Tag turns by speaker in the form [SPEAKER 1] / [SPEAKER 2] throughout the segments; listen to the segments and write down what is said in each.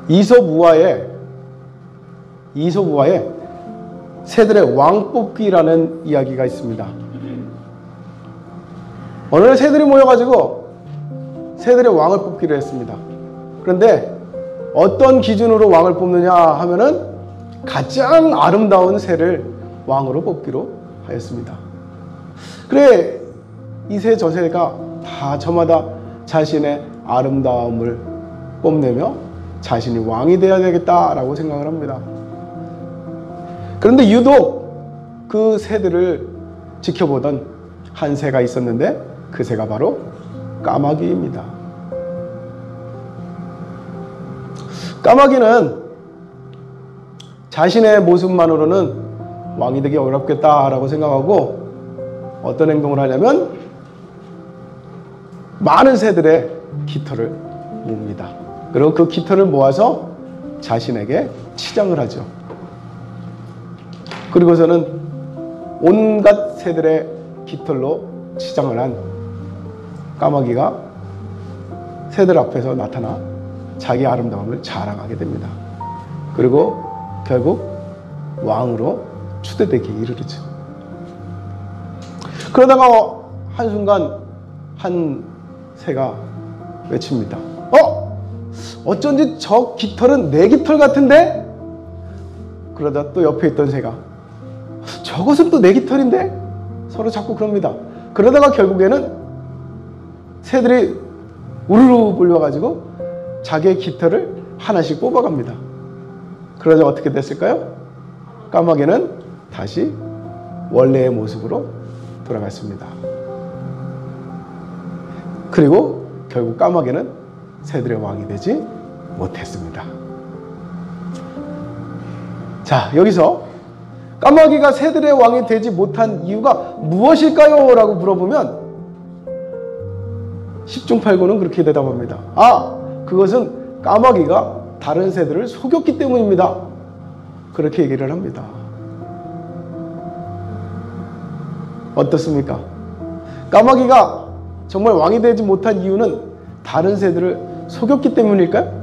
[SPEAKER 1] 이솝우화에 새들의 왕 뽑기라는 이야기가 있습니다. 어느 날 새들이 모여가지고 새들의 왕을 뽑기로 했습니다. 그런데 어떤 기준으로 왕을 뽑느냐 하면은 가장 아름다운 새를 왕으로 뽑기로 하였습니다. 그래 이 새 저 새가 다 저마다 자신의 아름다움을 뽐내며 자신이 왕이 되어야 되겠다라고 생각을 합니다. 그런데 유독 그 새들을 지켜보던 한 새가 있었는데 그 새가 바로 까마귀입니다. 까마귀는 자신의 모습만으로는 왕이 되기 어렵겠다라고 생각하고 어떤 행동을 하냐면 많은 새들의 깃털을 모읍니다. 그리고 그 깃털을 모아서 자신에게 치장을 하죠. 그리고서는 온갖 새들의 깃털로 치장을 한 까마귀가 새들 앞에서 나타나 자기 아름다움을 자랑하게 됩니다. 그리고 결국 왕으로 추대되기에 이르르죠. 그러다가 한순간 한 새가 외칩니다. 어쩐지 저 깃털은 내 깃털 같은데? 그러다 또 옆에 있던 새가 저것은 또 내 깃털인데? 서로 자꾸 그럽니다. 그러다가 결국에는 새들이 우르르 몰려가지고 자기의 깃털을 하나씩 뽑아갑니다. 그러자 어떻게 됐을까요? 까마귀는 다시 원래의 모습으로 돌아갔습니다. 그리고 결국 까마귀는 새들의 왕이 되지 못했습니다. 자, 여기서 까마귀가 새들의 왕이 되지 못한 이유가 무엇일까요? 라고 물어보면 10중 8구는 그렇게 대답합니다. 그것은 까마귀가 다른 새들을 속였기 때문입니다. 그렇게 얘기를 합니다. 어떻습니까? 까마귀가 정말 왕이 되지 못한 이유는 다른 새들을 속였기 때문일까요?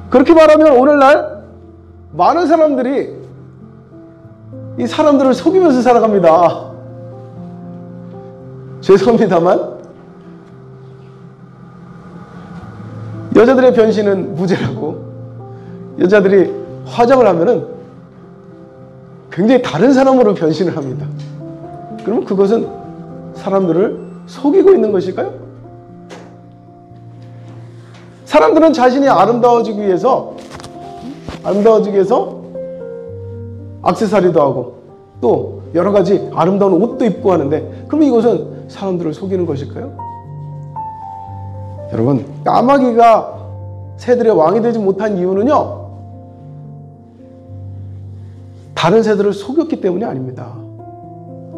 [SPEAKER 1] 그렇게 말하면 오늘날 많은 사람들이 이 사람들을 속이면서 살아갑니다. 죄송합니다만 여자들의 변신은 무죄라고 여자들이 화장을 하면은 굉장히 다른 사람으로 변신을 합니다. 그러면 그것은 사람들을 속이고 있는 것일까요? 사람들은 자신이 아름다워지기 위해서 액세서리도 하고 또 여러 가지 아름다운 옷도 입고 하는데 그럼 이것은 사람들을 속이는 것일까요? 여러분, 까마귀가 새들의 왕이 되지 못한 이유는요, 다른 새들을 속였기 때문이 아닙니다.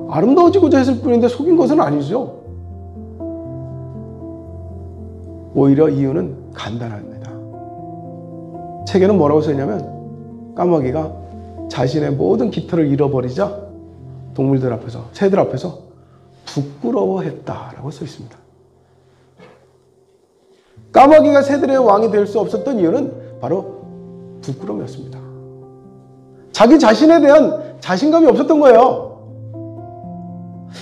[SPEAKER 1] 아름다워지고자 했을 뿐인데 속인 것은 아니죠. 오히려 이유는 간단합니다. 책에는 뭐라고 써있냐면 까마귀가 자신의 모든 깃털을 잃어버리자 동물들 앞에서, 새들 앞에서 부끄러워했다라고 써 있습니다. 까마귀가 새들의 왕이 될 수 없었던 이유는 바로 부끄러움이었습니다. 자기 자신에 대한 자신감이 없었던 거예요.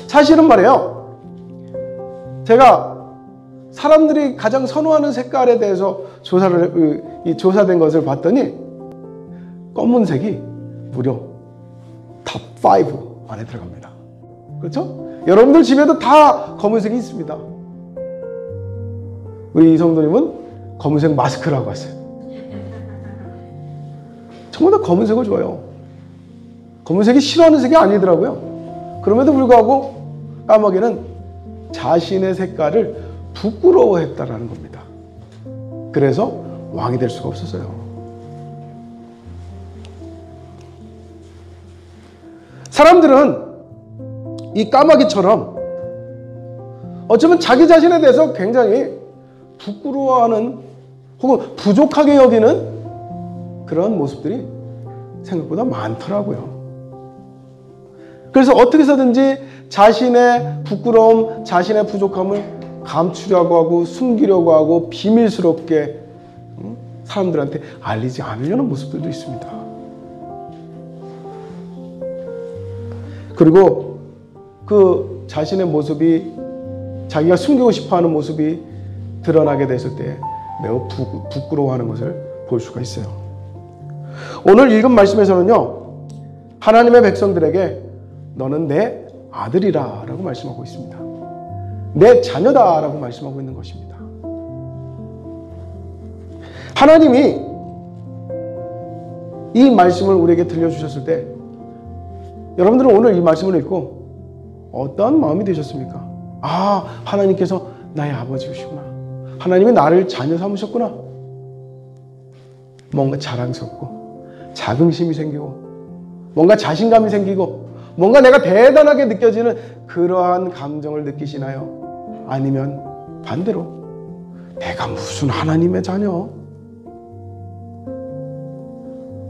[SPEAKER 1] 사실은 말이에요, 제가 사람들이 가장 선호하는 색깔에 대해서 조사된 것을 봤더니 검은색이 무려 탑 5 안에 들어갑니다. 그렇죠? 여러분들 집에도 다 검은색이 있습니다. 우리 이성도님은 검은색 마스크라고 하세요. 정말 다 검은색을 좋아해요. 검은색이 싫어하는 색이 아니더라고요. 그럼에도 불구하고 까마귀는 자신의 색깔을 부끄러워했다라는 겁니다. 그래서 왕이 될 수가 없었어요. 사람들은 이 까마귀처럼 어쩌면 자기 자신에 대해서 굉장히 부끄러워하는 혹은 부족하게 여기는 그런 모습들이 생각보다 많더라고요. 그래서 어떻게 해서든지 자신의 부끄러움, 자신의 부족함을 감추려고 하고 숨기려고 하고 비밀스럽게 사람들한테 알리지 않으려는 모습들도 있습니다. 그리고 그 자신의 모습이, 자기가 숨기고 싶어하는 모습이 드러나게 됐을 때 매우 부끄러워하는 것을 볼 수가 있어요. 오늘 읽은 말씀에서는요, 하나님의 백성들에게 너는 내 아들이라 라고 말씀하고 있습니다. 내 자녀다 라고 말씀하고 있는 것입니다. 하나님이 이 말씀을 우리에게 들려주셨을 때 여러분들은 오늘 이 말씀을 읽고 어떤 마음이 되셨습니까? 아, 하나님께서 나의 아버지이시구나. 하나님이 나를 자녀 삼으셨구나. 뭔가 자랑스럽고 자긍심이 생기고 뭔가 자신감이 생기고 뭔가 내가 대단하게 느껴지는 그러한 감정을 느끼시나요? 아니면 반대로 내가 무슨 하나님의 자녀?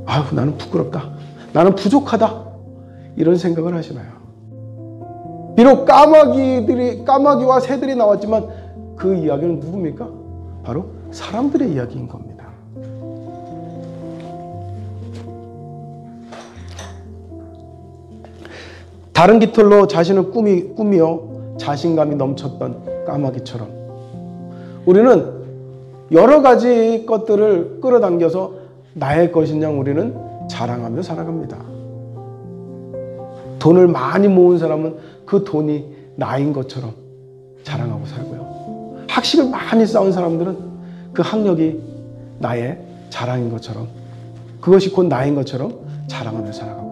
[SPEAKER 1] 아유, 나는 부끄럽다. 나는 부족하다. 이런 생각을 하시나요? 비록 까마귀와 새들이 나왔지만 그 이야기는 누굽니까? 바로 사람들의 이야기인 겁니다. 다른 깃털로 자신을 꾸미어 자신감이 넘쳤던 까마귀처럼 우리는 여러 가지 것들을 끌어당겨서 나의 것인 양 우리는 자랑하며 살아갑니다. 돈을 많이 모은 사람은 그 돈이 나인 것처럼 자랑하고 살고요. 학식을 많이 쌓은 사람들은 그 학력이 나의 자랑인 것처럼, 그것이 곧 나인 것처럼 자랑하며 살아가고요.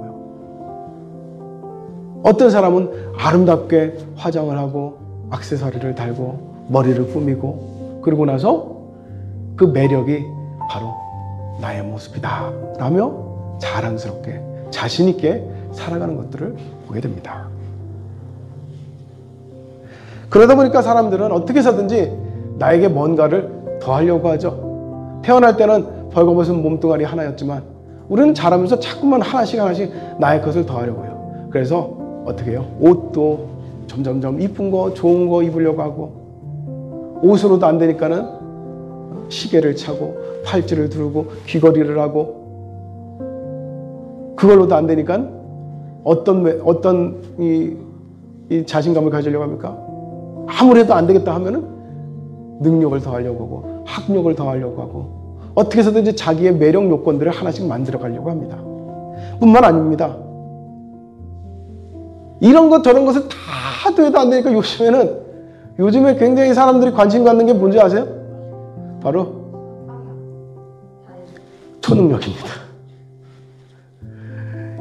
[SPEAKER 1] 어떤 사람은 아름답게 화장을 하고 액세서리를 달고 머리를 꾸미고 그러고 나서 그 매력이 바로 나의 모습이다 라며 자랑스럽게 자신 있게 살아가는 것들을 보게 됩니다. 그러다 보니까 사람들은 어떻게 해서든지 나에게 뭔가를 더하려고 하죠. 태어날 때는 벌거벗은 몸뚱아리 하나였지만 우리는 자라면서 자꾸만 하나씩 나의 것을 더하려고 해요. 그래서 어떻게 해요? 옷도 점점점 이쁜 거, 좋은 거 입으려고 하고, 옷으로도 안 되니까는 시계를 차고 팔찌를 두르고 귀걸이를 하고, 그걸로도 안 되니까 어떤 이 자신감을 가지려고 합니까? 아무래도 안 되겠다 하면은 능력을 더하려고 하고 학력을 더하려고 하고 어떻게 해서든지 자기의 매력 요건들을 하나씩 만들어 가려고 합니다. 뿐만 아닙니다. 이런 것 저런 것을 다 돼도 안 되니까 요즘에 굉장히 사람들이 관심 갖는 게 뭔지 아세요? 바로 초능력입니다.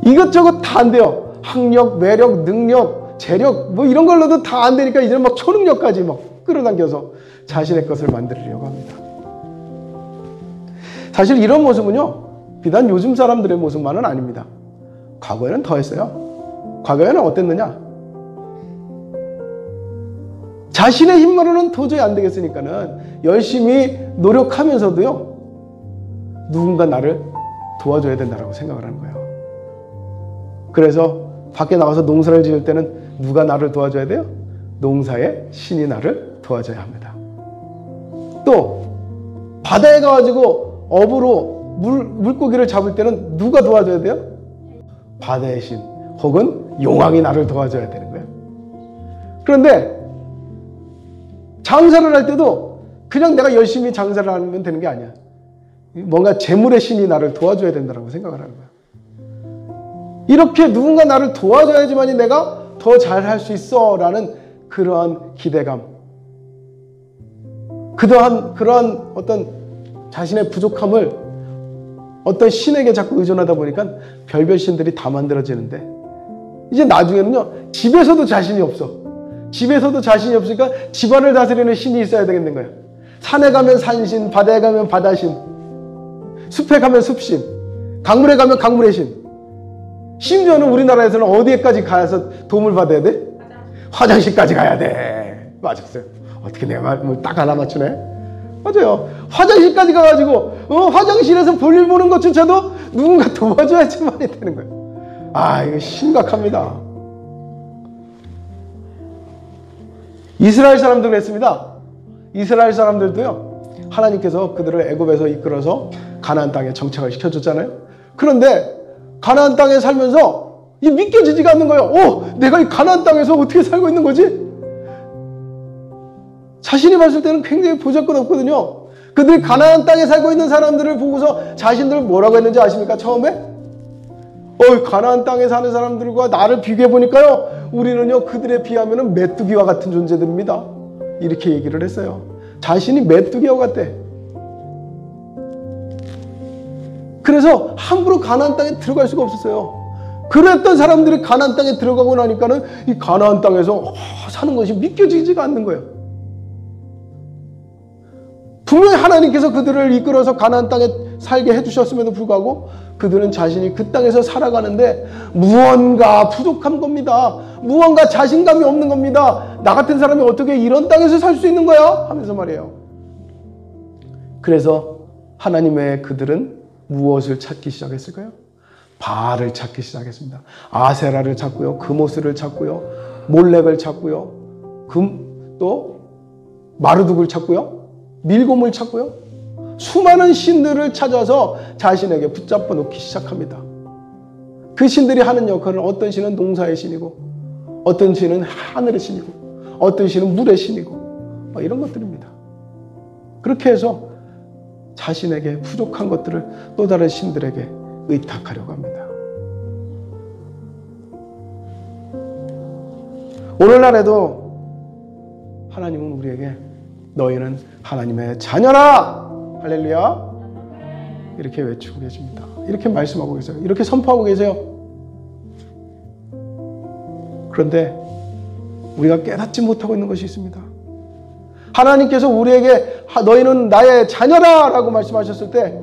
[SPEAKER 1] 이것저것 다 안 돼요. 학력, 매력, 능력, 재력 뭐 이런 걸로도 다 안 되니까 이제는 막 초능력까지 막 끌어당겨서 자신의 것을 만들려고 합니다. 사실 이런 모습은요, 비단 요즘 사람들의 모습만은 아닙니다. 과거에는 더 했어요. 과거에는 어땠느냐? 자신의 힘으로는 도저히 안 되겠으니까는 열심히 노력하면서도요, 누군가 나를 도와줘야 된다고 생각을 하는 거예요. 그래서 밖에 나가서 농사를 지을 때는 누가 나를 도와줘야 돼요? 농사의 신이 나를 도와줘야 합니다. 또 바다에 가가지고 어부로 물고기를 잡을 때는 누가 도와줘야 돼요? 바다의 신 혹은 용왕이 나를 도와줘야 되는 거예요. 그런데 장사를 할 때도 그냥 내가 열심히 장사를 하면 되는 게 아니야. 뭔가 재물의 신이 나를 도와줘야 된다고 생각을 하는 거야. 이렇게 누군가 나를 도와줘야지만이 내가 더 잘할 수 있어 라는 그러한 기대감, 그러한 어떤 자신의 부족함을 어떤 신에게 자꾸 의존하다 보니까 별별 신들이 다 만들어지는데, 이제 나중에는요, 집에서도 자신이 없어. 집에서도 자신이 없으니까 집안을 다스리는 신이 있어야 되겠는 거예요. 산에 가면 산신, 바다에 가면 바다신, 숲에 가면 숲신, 강물에 가면 강물의 신. 심지어는 우리나라에서는 어디에까지 가서 도움을 받아야 돼? 화장실까지 가야 돼. 맞았어요. 어떻게 내 말을 딱 하나 맞추네? 맞아요. 화장실까지 가가지고 화장실에서 볼일 보는 것조차도 누군가 도와줘야지만이 되는 거예요. 아, 이거 심각합니다. 이스라엘 사람들 그랬습니다. 이스라엘 사람들도요, 하나님께서 그들을 애굽에서 이끌어서 가나안 땅에 정착을 시켜줬잖아요. 그런데 가나안 땅에 살면서 이 믿겨지지가 않는 거예요. 내가 이 가나안 땅에서 어떻게 살고 있는 거지? 자신이 봤을 때는 굉장히 보잘것없거든요. 그들이 가나안 땅에 살고 있는 사람들을 보고서 자신들 뭐라고 했는지 아십니까? 처음에? 가나안 땅에 사는 사람들과 나를 비교해 보니까요, 우리는요 그들에 비하면 메뚜기와 같은 존재들입니다. 이렇게 얘기를 했어요. 자신이 메뚜기와 같대. 그래서 함부로 가나안 땅에 들어갈 수가 없었어요. 그랬던 사람들이 가나안 땅에 들어가고 나니까는 이 가나안 땅에서 사는 것이 믿겨지지가 않는 거예요. 분명히 하나님께서 그들을 이끌어서 가나안 땅에 살게 해주셨음에도 불구하고 그들은 자신이 그 땅에서 살아가는데 무언가 부족한 겁니다. 무언가 자신감이 없는 겁니다. 나 같은 사람이 어떻게 이런 땅에서 살 수 있는 거야? 하면서 말이에요. 그래서 하나님의 그들은 무엇을 찾기 시작했을까요? 바알을 찾기 시작했습니다. 아세라를 찾고요. 그모스를 찾고요. 몰렉을 찾고요. 또 마르둑을 찾고요. 밀곰을 찾고요. 수많은 신들을 찾아서 자신에게 붙잡아 놓기 시작합니다. 그 신들이 하는 역할은 어떤 신은 농사의 신이고 어떤 신은 하늘의 신이고 어떤 신은 물의 신이고 이런 것들입니다. 그렇게 해서 자신에게 부족한 것들을 또 다른 신들에게 의탁하려고 합니다. 오늘날에도 하나님은 우리에게 너희는 하나님의 자녀라! 할렐루야! 이렇게 외치고 계십니다. 이렇게 말씀하고 계세요. 이렇게 선포하고 계세요. 그런데 우리가 깨닫지 못하고 있는 것이 있습니다. 하나님께서 우리에게 너희는 나의 자녀라! 라고 말씀하셨을 때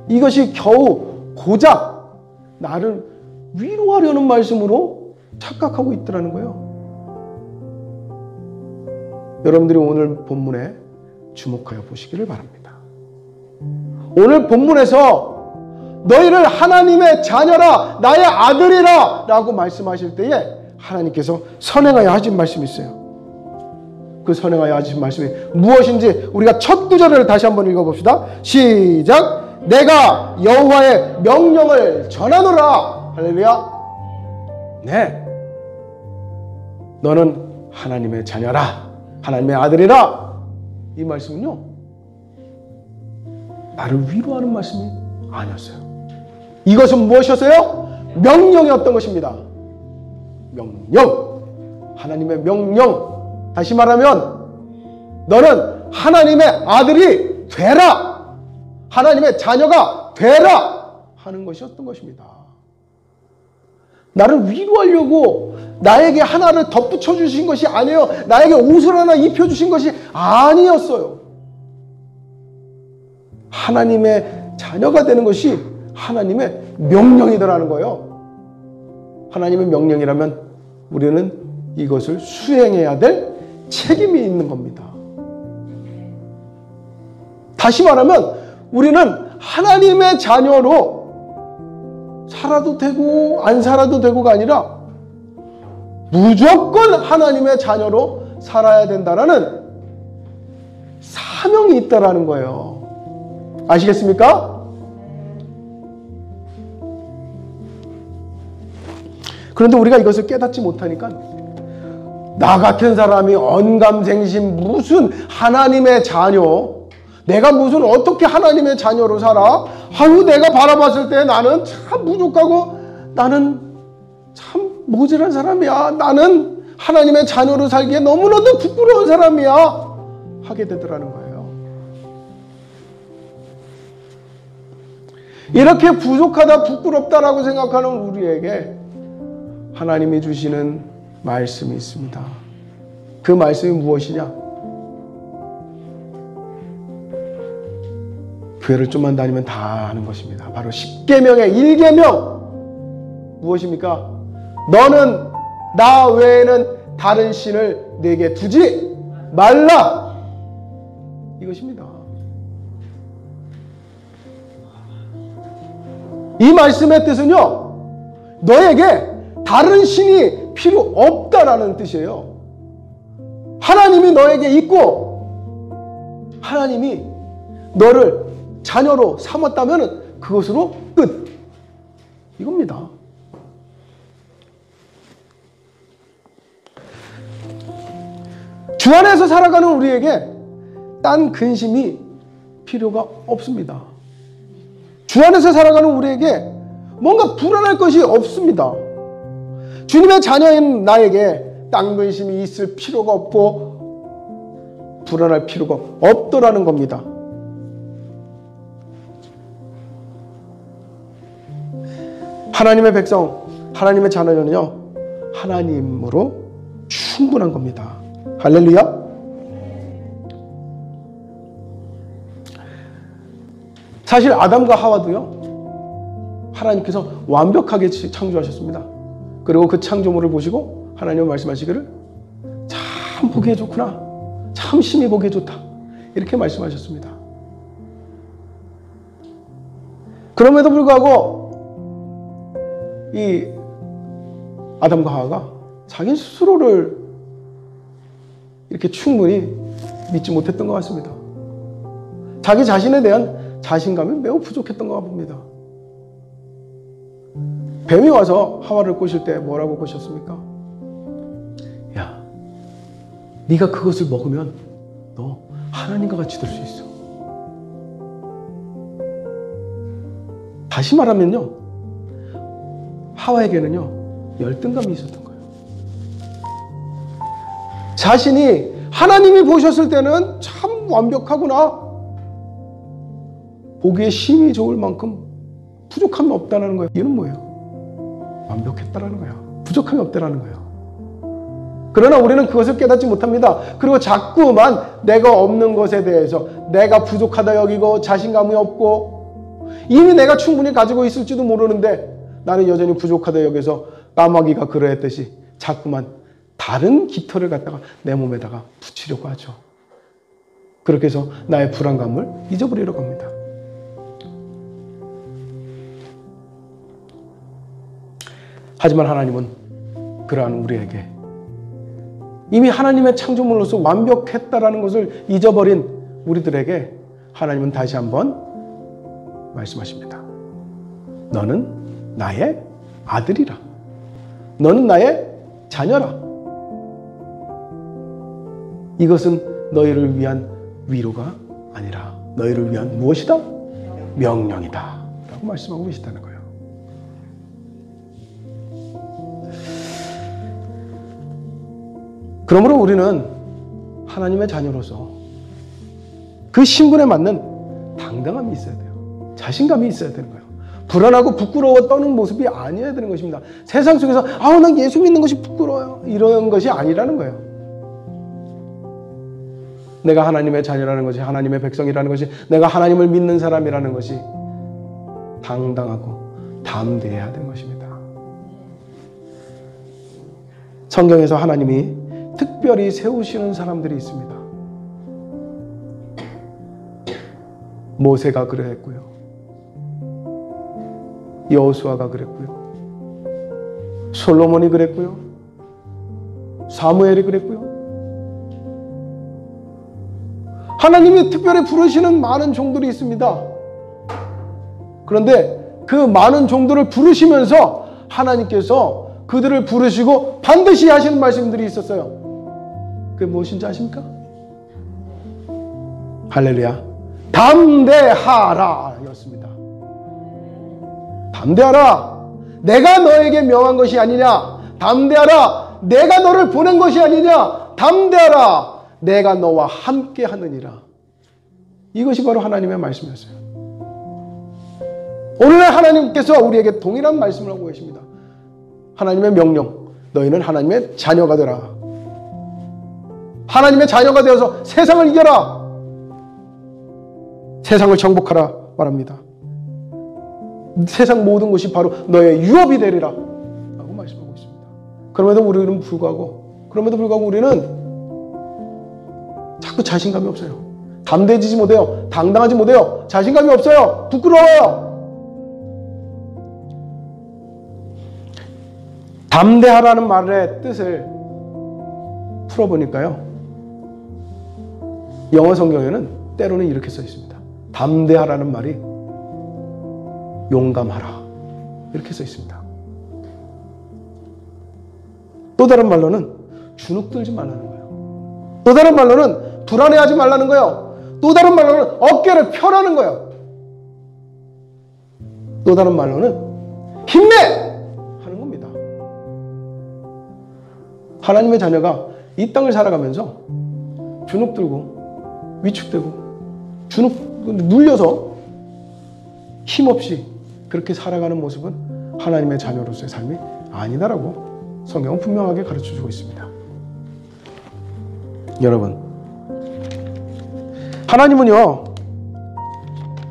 [SPEAKER 1] 이것이 겨우 고작 나를 위로하려는 말씀으로 착각하고 있더라는 거예요. 여러분들이 오늘 본문에 주목하여 보시기를 바랍니다. 오늘 본문에서 너희를 하나님의 자녀라, 나의 아들이라 라고 말씀하실 때에 하나님께서 선행하여 하신 말씀이 있어요. 그 선행하여 하신 말씀이 무엇인지 우리가 첫 구절을 다시 한번 읽어봅시다. 시작! 내가 여호와의 명령을 전하노라. 할렐루야. 네, 너는 하나님의 자녀라, 하나님의 아들이라. 이 말씀은요 나를 위로하는 말씀이 아니었어요. 이것은 무엇이었어요? 명령이었던 것입니다. 명령, 하나님의 명령. 다시 말하면 너는 하나님의 아들이 되라, 하나님의 자녀가 되라 하는 것이었던 것입니다. 나를 위로하려고 나에게 하나를 덧붙여 주신 것이 아니에요. 나에게 옷을 하나 입혀 주신 것이 아니었어요. 하나님의 자녀가 되는 것이 하나님의 명령이더라는 거예요. 하나님의 명령이라면 우리는 이것을 수행해야 될 책임이 있는 겁니다. 다시 말하면 우리는 하나님의 자녀로 살아도 되고 안 살아도 되고가 아니라 무조건 하나님의 자녀로 살아야 된다라는 사명이 있다라는 거예요. 아시겠습니까? 그런데 우리가 이것을 깨닫지 못하니까 나 같은 사람이 언감생심 무슨 하나님의 자녀, 내가 무슨 어떻게 하나님의 자녀로 살아? 아유, 내가 바라봤을 때 나는 참 부족하고 나는 참 모질한 사람이야. 나는 하나님의 자녀로 살기에 너무나도 부끄러운 사람이야. 하게 되더라는 거예요. 이렇게 부족하다, 부끄럽다라고 생각하는 우리에게 하나님이 주시는 말씀이 있습니다. 그 말씀이 무엇이냐? 교회를 좀만 다니면 다 아는 것입니다. 바로 10계명의 1계명. 무엇입니까? 너는 나 외에는 다른 신을 내게 두지 말라. 이것입니다. 이 말씀의 뜻은요, 너에게 다른 신이 필요 없다라는 뜻이에요. 하나님이 너에게 있고 하나님이 너를 자녀로 삼았다면 그것으로 끝. 이겁니다. 주 안에서 살아가는 우리에게 딴 근심이 필요가 없습니다. 주 안에서 살아가는 우리에게 뭔가 불안할 것이 없습니다. 주님의 자녀인 나에게 딴 근심이 있을 필요가 없고 불안할 필요가 없더라는 겁니다. 하나님의 백성, 하나님의 자녀는요, 하나님으로 충분한 겁니다. 할렐루야. 사실 아담과 하와도요, 하나님께서 완벽하게 창조하셨습니다. 그리고 그 창조물을 보시고 하나님은 말씀하시기를 참 보기에 좋구나, 참 심히 보기에 좋다, 이렇게 말씀하셨습니다. 그럼에도 불구하고 이 아담과 하와가 자기 스스로를 이렇게 충분히 믿지 못했던 것 같습니다. 자기 자신에 대한 자신감이 매우 부족했던 것 봅니다. 뱀이 와서 하와를 꼬실 때 뭐라고 꼬셨습니까? 야, 네가 그것을 먹으면 너 하나님과 같이 될 수 있어. 다시 말하면요, 하와에게는요, 열등감이 있었던 거예요. 자신이 하나님이 보셨을 때는 참 완벽하구나, 보기에 심히 좋을 만큼 부족함이 없다는 거예요. 이는 뭐예요? 완벽했다라는 거예요. 부족함이 없다라는 거예요. 그러나 우리는 그것을 깨닫지 못합니다. 그리고 자꾸만 내가 없는 것에 대해서 내가 부족하다 여기고 자신감이 없고 이미 내가 충분히 가지고 있을지도 모르는데 나는 여전히 부족하다 여기서 까마귀가 그러했듯이 자꾸만 다른 깃털을 갖다가 내 몸에다가 붙이려고 하죠. 그렇게 해서 나의 불안감을 잊어버리려고 합니다. 하지만 하나님은 그러한 우리에게 이미 하나님의 창조물로서 완벽했다라는 것을 잊어버린 우리들에게 하나님은 다시 한번 말씀하십니다. 너는 나의 아들이라. 너는 나의 자녀라. 이것은 너희를 위한 위로가 아니라 너희를 위한 무엇이다? 명령이다 라고 말씀하고 계시다는 거예요. 그러므로 우리는 하나님의 자녀로서 그 신분에 맞는 당당함이 있어야 돼요. 자신감이 있어야 되는 거예요. 불안하고 부끄러워 떠는 모습이 아니어야 되는 것입니다. 세상 속에서 난 예수 믿는 것이 부끄러워요, 이런 것이 아니라는 거예요. 내가 하나님의 자녀라는 것이, 하나님의 백성이라는 것이, 내가 하나님을 믿는 사람이라는 것이 당당하고 담대해야 되는 것입니다. 성경에서 하나님이 특별히 세우시는 사람들이 있습니다. 모세가 그랬고요, 여호수아가 그랬고요, 솔로몬이 그랬고요, 사무엘이 그랬고요. 하나님이 특별히 부르시는 많은 종들이 있습니다. 그런데 그 많은 종들을 부르시면서 하나님께서 그들을 부르시고 반드시 하시는 말씀들이 있었어요. 그게 무엇인지 아십니까? 할렐루야. 담대하라 였습니다. 담대하라. 내가 너에게 명한 것이 아니냐. 담대하라. 내가 너를 보낸 것이 아니냐. 담대하라. 내가 너와 함께 하느니라. 이것이 바로 하나님의 말씀이었어요. 오늘날 하나님께서 우리에게 동일한 말씀을 하고 계십니다. 하나님의 명령. 너희는 하나님의 자녀가 되라. 하나님의 자녀가 되어서 세상을 이겨라. 세상을 정복하라 말합니다. 세상 모든 것이 바로 너의 유업이 되리라 라고 말씀하고 있습니다. 그럼에도 불구하고 우리는 자꾸 자신감이 없어요. 담대해지지 못해요. 당당하지 못해요. 자신감이 없어요. 부끄러워요. 담대하라는 말의 뜻을 풀어보니까요, 영어 성경에는 때로는 이렇게 써 있습니다. 담대하라는 말이 용감하라 이렇게 써 있습니다. 또 다른 말로는 주눅들지 말라는 거예요. 또 다른 말로는 불안해하지 말라는 거예요. 또 다른 말로는 어깨를 펴라는 거예요. 또 다른 말로는 힘내! 하는 겁니다. 하나님의 자녀가 이 땅을 살아가면서 주눅들고 위축되고 눌려서 힘없이 그렇게 살아가는 모습은 하나님의 자녀로서의 삶이 아니다라고 성경은 분명하게 가르쳐주고 있습니다. 여러분, 하나님은요,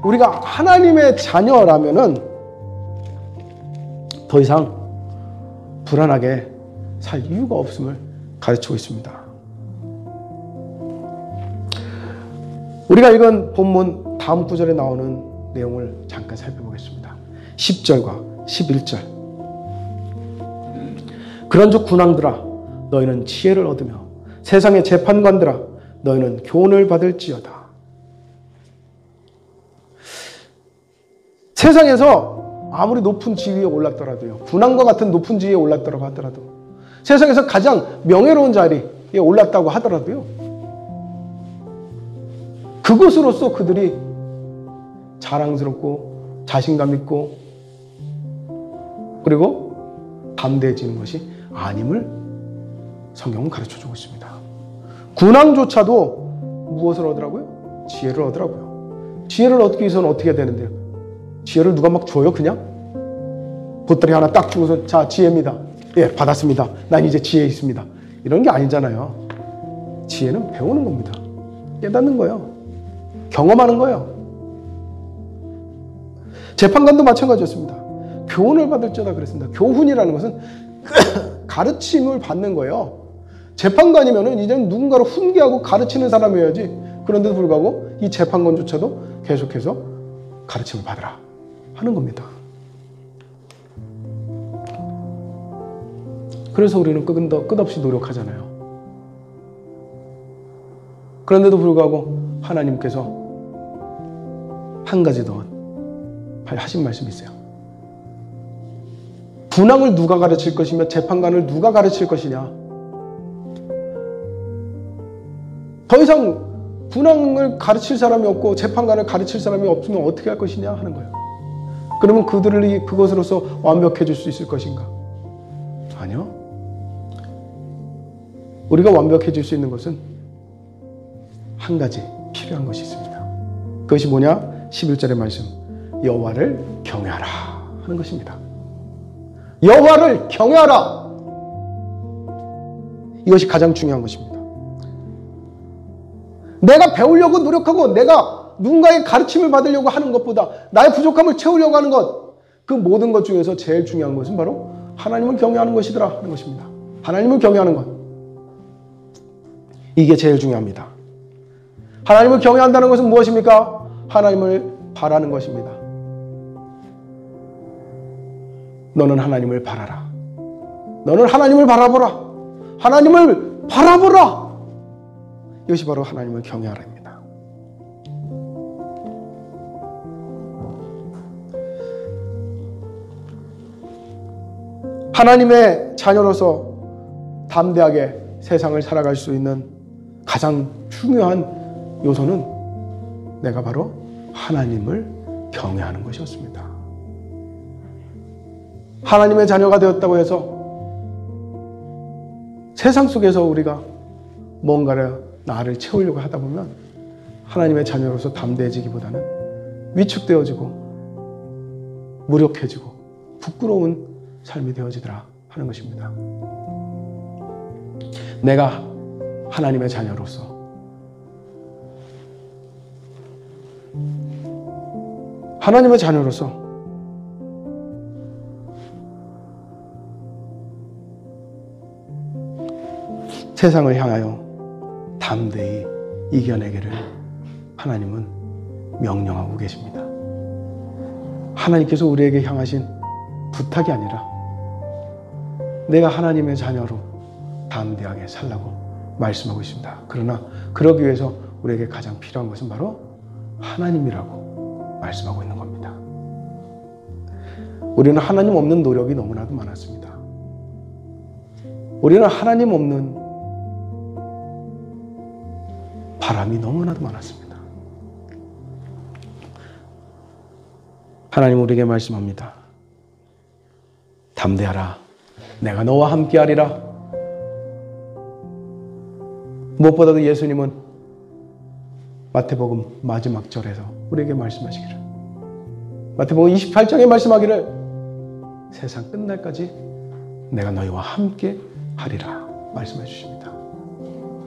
[SPEAKER 1] 우리가 하나님의 자녀라면은 더 이상 불안하게 살 이유가 없음을 가르치고 있습니다. 우리가 읽은 본문 다음 구절에 나오는 내용을 잠깐 살펴보겠습니다. 10절과 11절. 그런즉 군왕들아 너희는 지혜를 얻으며 세상의 재판관들아 너희는 교훈을 받을지어다. 세상에서 아무리 높은 지위에 올랐더라도요, 군왕과 같은 높은 지위에 올랐다고 하더라도, 세상에서 가장 명예로운 자리에 올랐다고 하더라도요, 그것으로서 그들이 자랑스럽고 자신감 있고 그리고 담대해지는 것이 아님을 성경은 가르쳐주고 있습니다. 군왕조차도 무엇을 얻으라고요? 지혜를 얻으라고요. 지혜를 얻기 위해서는 어떻게 해야 되는데요? 지혜를 누가 막 줘요 그냥? 보따리 하나 딱 주고서 자 지혜입니다. 예, 받았습니다. 난 이제 지혜 있습니다. 이런 게 아니잖아요. 지혜는 배우는 겁니다. 깨닫는 거예요. 경험하는 거예요. 재판관도 마찬가지였습니다. 교훈을 받을지어다 그랬습니다. 교훈이라는 것은 가르침을 받는 거예요. 재판관이면은 이제는 누군가를 훈계하고 가르치는 사람이어야지. 그런데도 불구하고 이 재판관조차도 계속해서 가르침을 받으라 하는 겁니다. 그래서 우리는 끝없이 노력하잖아요. 그런데도 불구하고 하나님께서 한 가지 더 하신 말씀이 있어요. 군왕을 누가 가르칠 것이며 재판관을 누가 가르칠 것이냐. 더 이상 군왕을 가르칠 사람이 없고 재판관을 가르칠 사람이 없으면 어떻게 할 것이냐 하는 거예요. 그러면 그들을 그것으로서 완벽해질 수 있을 것인가? 아니요. 우리가 완벽해질 수 있는 것은 한 가지 필요한 것이 있습니다. 그것이 뭐냐? 11절의 말씀. 여호와를 경외하라 하는 것입니다. 여호와를 경외하라. 이것이 가장 중요한 것입니다. 내가 배우려고 노력하고 내가 누군가의 가르침을 받으려고 하는 것보다 나의 부족함을 채우려고 하는 것, 그 모든 것 중에서 제일 중요한 것은 바로 하나님을 경외하는 것이더라 하는 것입니다. 하나님을 경외하는 것. 이게 제일 중요합니다. 하나님을 경외한다는 것은 무엇입니까? 하나님을 바라는 것입니다. 너는 하나님을 바라라. 너는 하나님을 바라보라. 하나님을 바라보라. 이것이 바로 하나님을 경외하라입니다. 하나님의 자녀로서 담대하게 세상을 살아갈 수 있는 가장 중요한 요소는 내가 바로 하나님을 경외하는 것이었습니다. 하나님의 자녀가 되었다고 해서 세상 속에서 우리가 뭔가를 나를 채우려고 하다 보면 하나님의 자녀로서 담대해지기보다는 위축되어지고 무력해지고 부끄러운 삶이 되어지더라 하는 것입니다. 내가 하나님의 자녀로서 세상을 향하여 담대히 이겨내기를 하나님은 명령하고 계십니다. 하나님께서 우리에게 향하신 부탁이 아니라 내가 하나님의 자녀로 담대하게 살라고 말씀하고 있습니다. 그러나 그러기 위해서 우리에게 가장 필요한 것은 바로 하나님이라고 말씀하고 있는 겁니다. 우리는 하나님 없는 노력이 너무나도 많았습니다. 우리는 하나님 없는 바람이 너무나도 많았습니다. 하나님 우리에게 말씀합니다. 담대하라. 내가 너와 함께하리라. 무엇보다도 예수님은 마태복음 마지막 절에서 우리에게 말씀하시기를, 마태복음 28장에 말씀하기를, 세상 끝날까지 내가 너희와 함께 하리라 말씀해 주십니다.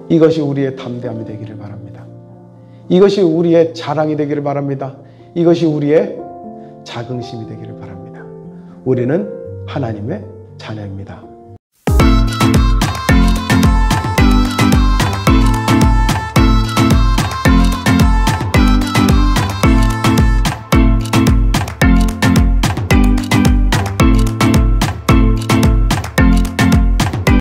[SPEAKER 1] 이것이 우리의 담대함이 되기를 바랍니다. 이것이 우리의 자랑이 되기를 바랍니다. 이것이 우리의 자긍심이 되기를 바랍니다. 우리는 하나님의 자녀입니다.